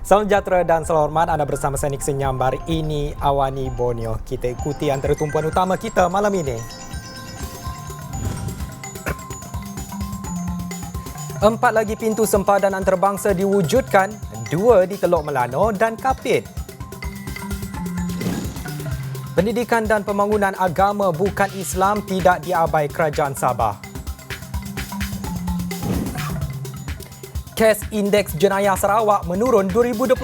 Salam sejahtera dan salam hormat, anda bersama saya Nixon Nyambar. Ini Awani Borneo. Kita ikuti antara tumpuan utama kita malam ini. 4 lagi pintu sempadan antarabangsa diwujudkan, 2 di Teluk Melano dan Kapit. Pendidikan dan pembangunan agama bukan Islam tidak diabai Kerajaan Sabah. Kes Indeks Jenayah Sarawak menurun 2021.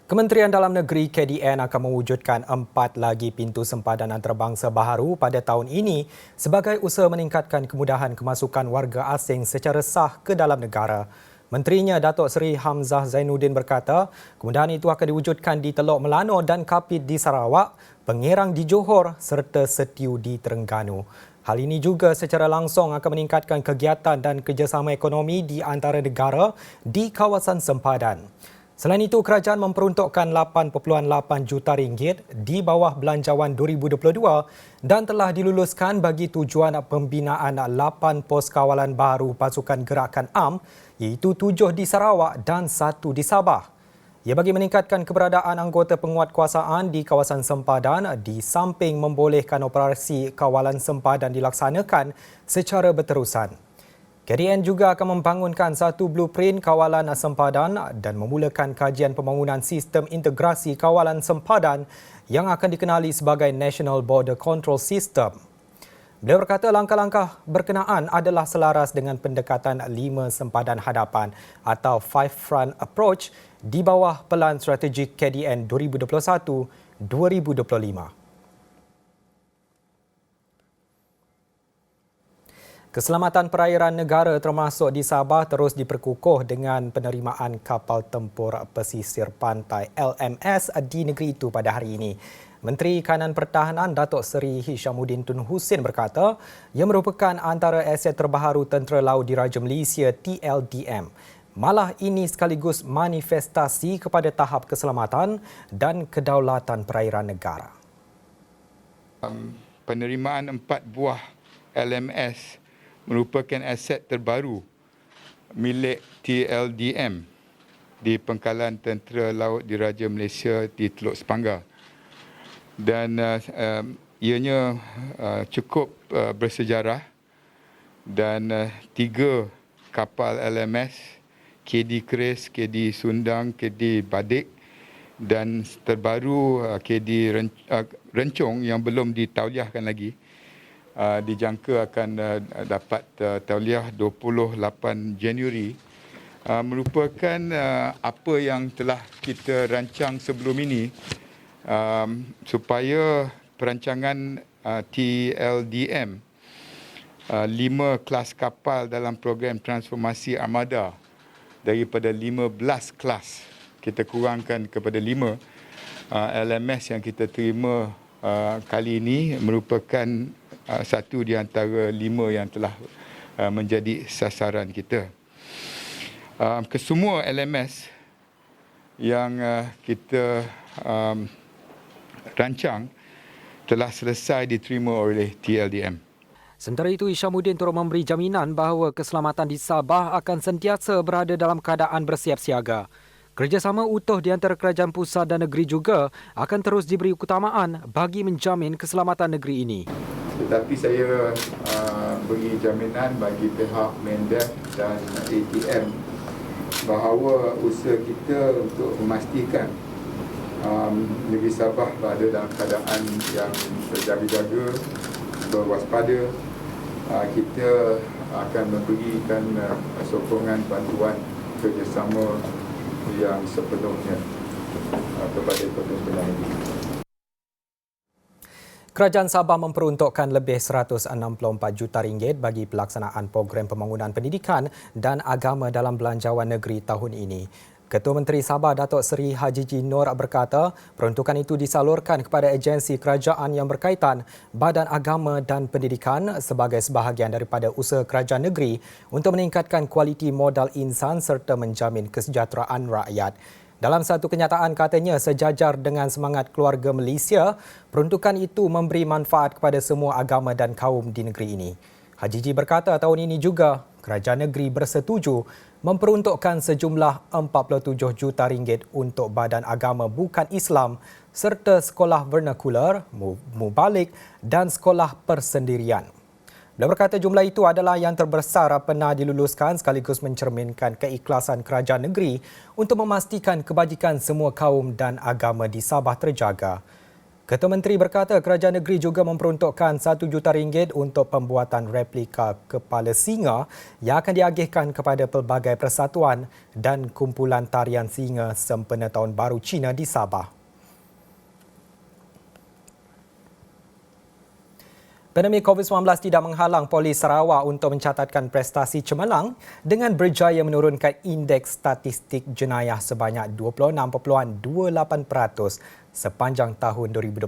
Kementerian Dalam Negeri KDN akan mewujudkan 4 lagi pintu sempadan antarabangsa baharu pada tahun ini sebagai usaha meningkatkan kemudahan kemasukan warga asing secara sah ke dalam negara. Menterinya Datuk Seri Hamzah Zainuddin berkata, kemudahan itu akan diwujudkan di Teluk Melano dan Kapit di Sarawak, Pengerang di Johor serta Setiu di Terengganu. Hal ini juga secara langsung akan meningkatkan kegiatan dan kerjasama ekonomi di antara negara di kawasan sempadan. Selain itu, kerajaan memperuntukkan 8.8 juta ringgit di bawah Belanjawan 2022 dan telah diluluskan bagi tujuan pembinaan 8 pos kawalan baru pasukan gerakan AM, iaitu 7 di Sarawak dan 1 di Sabah. Ia bagi meningkatkan keberadaan anggota penguatkuasaan di kawasan sempadan di samping membolehkan operasi kawalan sempadan dilaksanakan secara berterusan. KDN juga akan membangunkan satu blueprint kawalan sempadan dan memulakan kajian pembangunan sistem integrasi kawalan sempadan yang akan dikenali sebagai National Border Control System. Beliau berkata langkah-langkah berkenaan adalah selaras dengan pendekatan 5 sempadan hadapan atau Five Front Approach di bawah Pelan Strategik KDN 2021-2025. Keselamatan perairan negara termasuk di Sabah terus diperkukuh dengan penerimaan kapal tempur pesisir pantai LMS di negeri itu pada hari ini. Menteri Kanan Pertahanan Datuk Seri Hishamuddin Tun Hussein berkata, ia merupakan antara aset terbaharu Tentera Laut Diraja Malaysia TLDM. Malah ini sekaligus manifestasi kepada tahap keselamatan dan kedaulatan perairan negara. Penerimaan 4 buah LMS merupakan aset terbaru milik TLDM di Pangkalan Tentera Laut Diraja Malaysia di Teluk Sepanggar. Dan ianya cukup bersejarah dan 3 kapal LMS, KD Keris, KD Sundang, KD Badik dan terbaru KD Rencong yang belum ditauliahkan lagi. Dijangka akan dapat tauliah 28 Januari, merupakan apa yang telah kita rancang sebelum ini supaya perancangan TLDM 5 kelas kapal dalam program transformasi armada daripada 15 kelas kita kurangkan kepada 5 LMS yang kita terima kali ini merupakan satu di antara 5 yang telah menjadi sasaran kita. Kesemua LMS yang kita rancang telah selesai diterima oleh TLDM. Sementara itu, Hishamuddin turut memberi jaminan bahawa keselamatan di Sabah akan sentiasa berada dalam keadaan bersiap siaga. Kerjasama utuh di antara kerajaan pusat dan negeri juga akan terus diberi keutamaan bagi menjamin keselamatan negeri ini. Tetapi saya beri jaminan bagi pihak Mendef dan ATM bahawa usaha kita untuk memastikan negeri Sabah berada dalam keadaan yang berjaga-jaga, berwaspada. Kita akan memberikan sokongan bantuan kerjasama yang sepenuhnya kepada pemimpin ini. Kerajaan Sabah memperuntukkan lebih 164 juta ringgit bagi pelaksanaan program pembangunan pendidikan dan agama dalam Belanjawan Negeri tahun ini. Ketua Menteri Sabah Datuk Seri Haji Ji Noor berkata, peruntukan itu disalurkan kepada agensi kerajaan yang berkaitan, Badan Agama dan Pendidikan sebagai sebahagian daripada usaha kerajaan negeri untuk meningkatkan kualiti modal insan serta menjamin kesejahteraan rakyat. Dalam satu kenyataan katanya, sejajar dengan semangat keluarga Malaysia, peruntukan itu memberi manfaat kepada semua agama dan kaum di negeri ini. Hajiji berkata tahun ini juga kerajaan negeri bersetuju memperuntukkan sejumlah 47 juta ringgit untuk badan agama bukan Islam serta sekolah vernakular, mubalik dan sekolah persendirian. Beliau berkata jumlah itu adalah yang terbesar pernah diluluskan sekaligus mencerminkan keikhlasan kerajaan negeri untuk memastikan kebajikan semua kaum dan agama di Sabah terjaga. Ketua Menteri berkata kerajaan negeri juga memperuntukkan RM1 juta untuk pembuatan replika kepala singa yang akan diagihkan kepada pelbagai persatuan dan kumpulan tarian singa sempena Tahun Baru Cina di Sabah. Pandemik COVID-19 tidak menghalang Polis Sarawak untuk mencatatkan prestasi cemerlang dengan berjaya menurunkan indeks statistik jenayah sebanyak 26.28% sepanjang tahun 2021.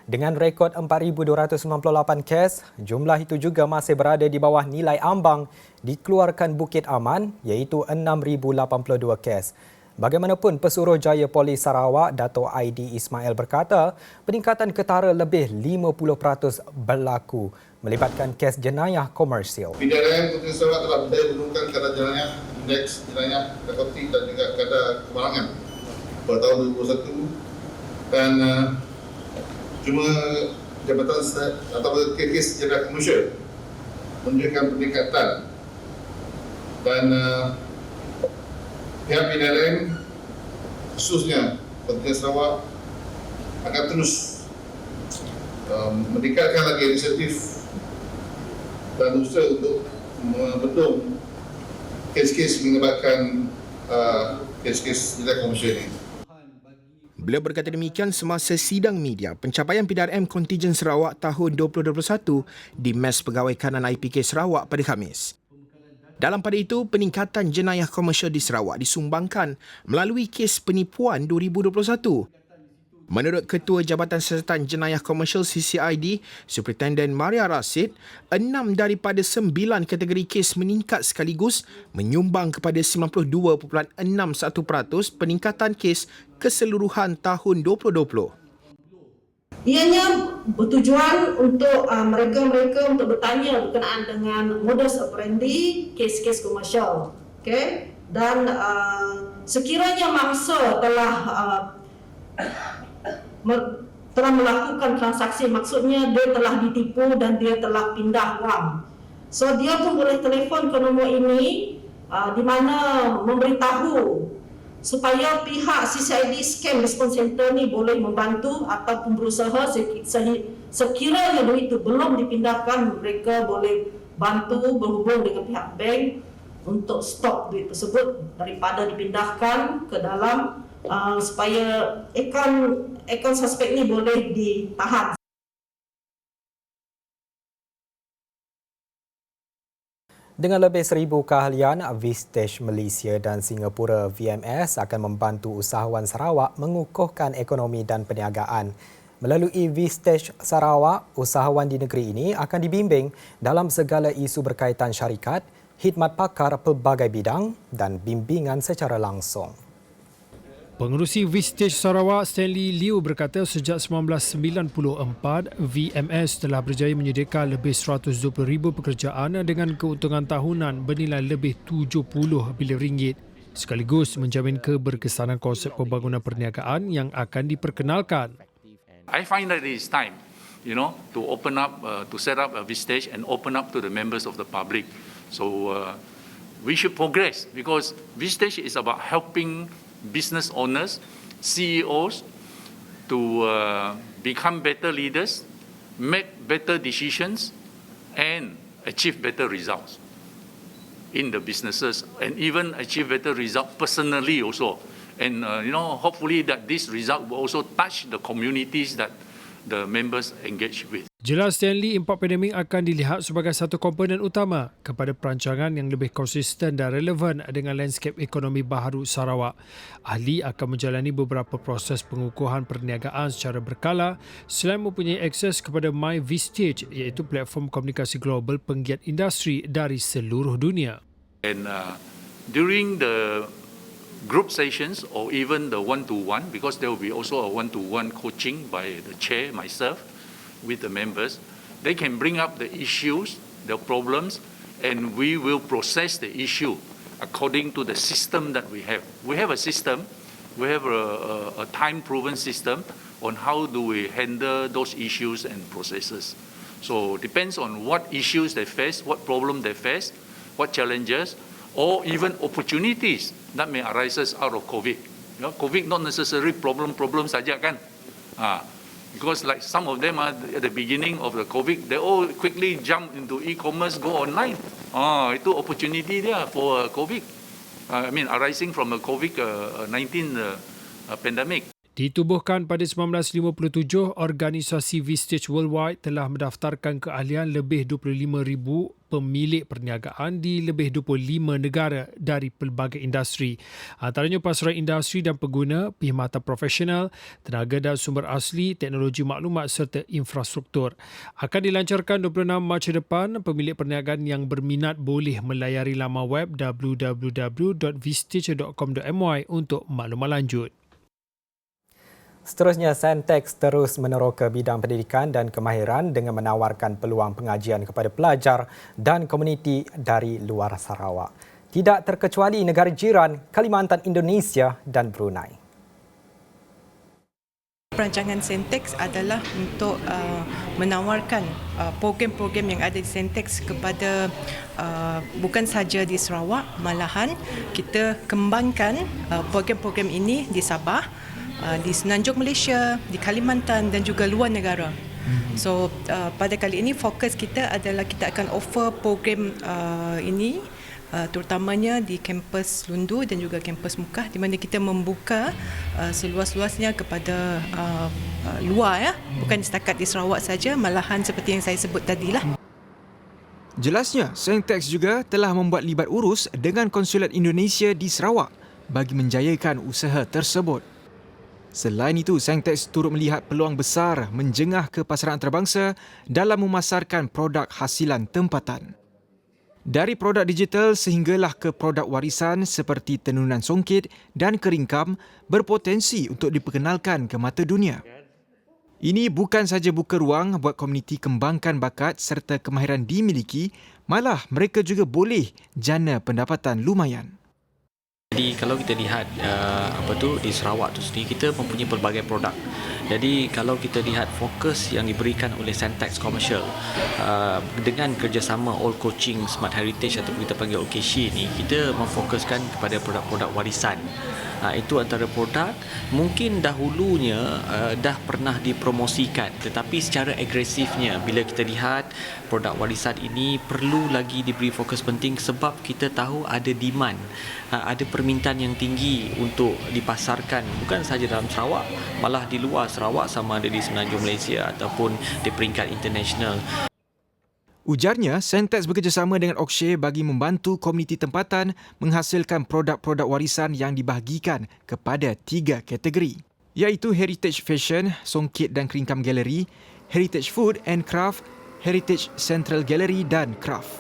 Dengan rekod 4,298 kes, jumlah itu juga masih berada di bawah nilai ambang dikeluarkan Bukit Aman iaitu 6,082 kes. Bagaimanapun, Pesuruhjaya Polis Sarawak, Dato' Aidi Ismail berkata, peningkatan ketara lebih 50% berlaku melibatkan kes jenayah komersial. PDRM Puteri Sarawak telah berjaya menurunkan kadar jenayah, indeks jenayah, narkotik dan juga kadar kemalangan pada tahun 2021 dan jumlah jabatan atau kes jenayah komersial menunjukkan peningkatan dan pihak PDRM khususnya Puteri Sarawak akan terus meningkatkan lagi inisiatif dan usaha untuk membendung kes-kes melibatkan kes-kes jenayah komersial ini. Beliau berkata demikian semasa sidang media pencapaian PDRM kontijen Sarawak tahun 2021 di Mes Pegawai Kanan IPK Sarawak pada Khamis. Dalam pada itu, peningkatan jenayah komersial di Sarawak disumbangkan melalui kes penipuan 2021. Menurut Ketua Jabatan Siasatan Jenayah Komersial CCID, Superintendent Maria Rasid, 6 daripada 9 kategori kes meningkat sekaligus menyumbang kepada 92.61% peningkatan kes keseluruhan tahun 2020. Ianya bertujuan untuk mereka-mereka untuk bertanya berkenaan dengan modus operandi kes-kes komersial. Okay? Dan sekiranya mangsa telah melakukan transaksi, maksudnya dia telah ditipu dan dia telah pindah wang. So dia pun boleh telefon ke nombor ini di mana memberitahu supaya pihak CCID Scam Response Center ni boleh membantu ataupun berusaha sekiranya duit itu belum dipindahkan, mereka boleh bantu berhubung dengan pihak bank untuk stop duit tersebut daripada dipindahkan ke dalam supaya akaun suspek ni boleh ditahan. Dengan lebih 1,000 keahlian, Vistage Malaysia dan Singapura VMS akan membantu usahawan Sarawak mengukuhkan ekonomi dan perniagaan. Melalui Vistage Sarawak, usahawan di negeri ini akan dibimbing dalam segala isu berkaitan syarikat, khidmat pakar pelbagai bidang dan bimbingan secara langsung. Pengerusi Vistage Sarawak Stanley Liu berkata sejak 1994, VMS telah berjaya menyediakan lebih 120,000 pekerjaan dengan keuntungan tahunan bernilai lebih 70 bilion ringgit. Sekaligus menjamin keberkesanan konsep pembangunan perniagaan yang akan diperkenalkan. I find that it is time, to open up, to set up a Vistage and open up to the members of the public. So we should progress because Vistage is about helping business owners, CEOs to become better leaders, make better decisions and achieve better results in the businesses and even achieve better results personally also. And hopefully that this result will also touch the communities that the members engage with. Jelas Stanley, impak pandemik akan dilihat sebagai satu komponen utama kepada perancangan yang lebih konsisten dan relevan dengan landscape ekonomi baharu Sarawak. Ahli akan menjalani beberapa proses pengukuhan perniagaan secara berkala selain mempunyai akses kepada MyVistage iaitu platform komunikasi global penggiat industri dari seluruh dunia. And during the group sessions or even the one-to-one, because there will be also a one-to-one coaching by the chair, myself, with the members, they can bring up the issues their problems, and we will process the issue according to the system that we have. We have a system, we have a time-proven system on how do we handle those issues and processes. So depends on what issues they face, what problem they face, what challenges, or even opportunities that may arise out of COVID. You know, COVID not necessarily problem saja kan. Because like some of them are at the beginning of the COVID, they all quickly jump into e-commerce, go online. Itu opportunity dia for COVID. Arising from a COVID-19 pandemic. Ditubuhkan pada 1957, organisasi Vistage Worldwide telah mendaftarkan keahlian lebih 25,000 pemilik perniagaan di lebih 25 negara dari pelbagai industri. Antaranya pasaran industri dan pengguna, perkhidmatan profesional, tenaga dan sumber asli, teknologi maklumat serta infrastruktur. Akan dilancarkan 26 Mac depan. Pemilik perniagaan yang berminat boleh melayari laman web www.vistage.com.my untuk maklumat lanjut. Seterusnya, Sentex terus meneroka bidang pendidikan dan kemahiran dengan menawarkan peluang pengajian kepada pelajar dan komuniti dari luar Sarawak. Tidak terkecuali negara jiran, Kalimantan Indonesia dan Brunei. Perancangan Sentex adalah untuk menawarkan program-program yang ada di Sentex kepada bukan sahaja di Sarawak, malahan kita kembangkan program-program ini di Sabah, di Semenanjung Malaysia, di Kalimantan dan juga luar negara. So pada kali ini fokus kita adalah kita akan offer program ini terutamanya di kampus Lundu dan juga kampus Mukah, di mana kita membuka seluas-luasnya kepada luar, bukan setakat di Sarawak saja, malahan seperti yang saya sebut tadilah. Jelasnya, Sentex juga telah membuat libat urus dengan Konsulat Indonesia di Sarawak bagi menjayakan usaha tersebut. Selain itu, Sentex turut melihat peluang besar menjengah ke pasaran antarabangsa dalam memasarkan produk hasilan tempatan. Dari produk digital sehinggalah ke produk warisan seperti tenunan songkit dan keringkam berpotensi untuk diperkenalkan ke mata dunia. Ini bukan sahaja buka ruang buat komuniti kembangkan bakat serta kemahiran dimiliki, malah mereka juga boleh jana pendapatan lumayan. Jadi kalau kita lihat di Sarawak tu sendiri, kita mempunyai pelbagai produk. Jadi kalau kita lihat fokus yang diberikan oleh Sentex Commercial dengan kerjasama All Coaching Smart Heritage atau kita panggil OKC ni, kita memfokuskan kepada produk-produk warisan. Itu antara produk mungkin dahulunya dah pernah dipromosikan, tetapi secara agresifnya bila kita lihat produk warisan ini perlu lagi diberi fokus penting sebab kita tahu ada demand, ada permintaan yang tinggi untuk dipasarkan bukan sahaja dalam Sarawak, malah di luar Sarawak, sama ada di Semenanjung Malaysia ataupun di peringkat international. Ujarnya, Sentex bekerjasama dengan Okshay bagi membantu komuniti tempatan menghasilkan produk-produk warisan yang dibahagikan kepada 3 kategori, iaitu Heritage Fashion, Songkit dan Keringkam Gallery, Heritage Food and Craft, Heritage Central Gallery dan Craft.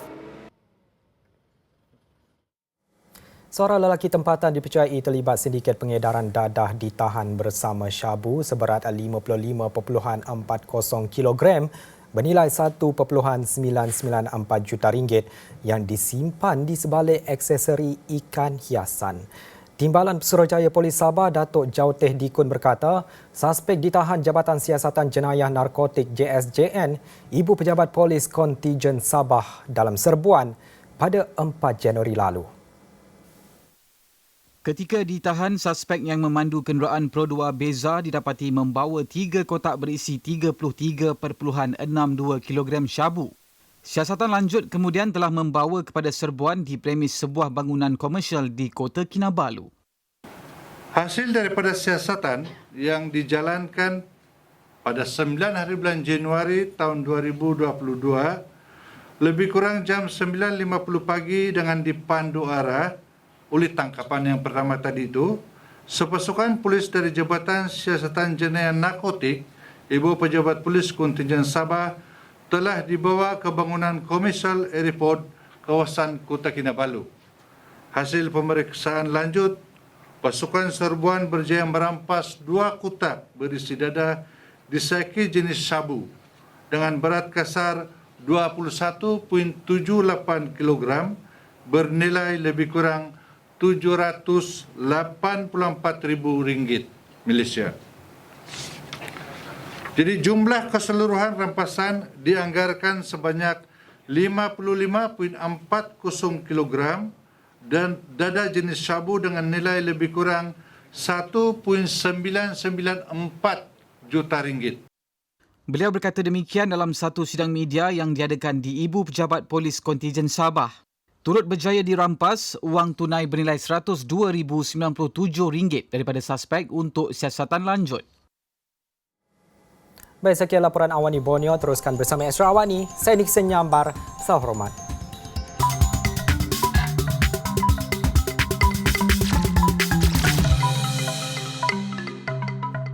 Seorang lelaki tempatan dipercayai terlibat sindiket pengedaran dadah ditahan bersama syabu seberat 55.40 kilogram bernilai 1.994 juta ringgit yang disimpan di sebalik aksesori ikan hiasan. Timbalan Pesuruhjaya Polis Sabah, Datuk Jauteh Dikun berkata, suspek ditahan Jabatan Siasatan Jenayah Narkotik JSJN, Ibu Pejabat Polis Kontijen Sabah dalam serbuan pada 4 Januari lalu. Ketika ditahan, suspek yang memandu kenderaan Pro 2 Beza didapati membawa 3 kotak berisi 33.62 kilogram syabu. Siasatan lanjut kemudian telah membawa kepada serbuan di premis sebuah bangunan komersial di Kota Kinabalu. Hasil daripada siasatan yang dijalankan pada 9 hari bulan Januari tahun 2022, lebih kurang jam 9.50 pagi dengan dipandu arah oleh tangkapan yang pertama tadi itu, sepasukan polis dari Jabatan Siasatan Jenayah Narkotik, Ibu Pejabat Polis Kontijen Sabah telah dibawa ke bangunan komersial airport kawasan Kota Kinabalu. Hasil pemeriksaan lanjut, pasukan serbuan berjaya merampas 2 kotak berisi dadah disaiki jenis sabu dengan berat kasar 21.78 kg bernilai lebih kurang RM784,000 Malaysia. Jadi jumlah keseluruhan rampasan dianggarkan sebanyak 55.40 kg dan dada jenis syabu dengan nilai lebih kurang 1.994 juta ringgit. Beliau berkata demikian dalam satu sidang media yang diadakan di Ibu Pejabat Polis Kontijen Sabah. Turut berjaya dirampas wang tunai bernilai RM102,097 daripada suspek untuk siasatan lanjut. Baik, sekian laporan Awani Borneo. Teruskan bersama Extra Awani. Saya Nixon Nyambar. Salam hormat.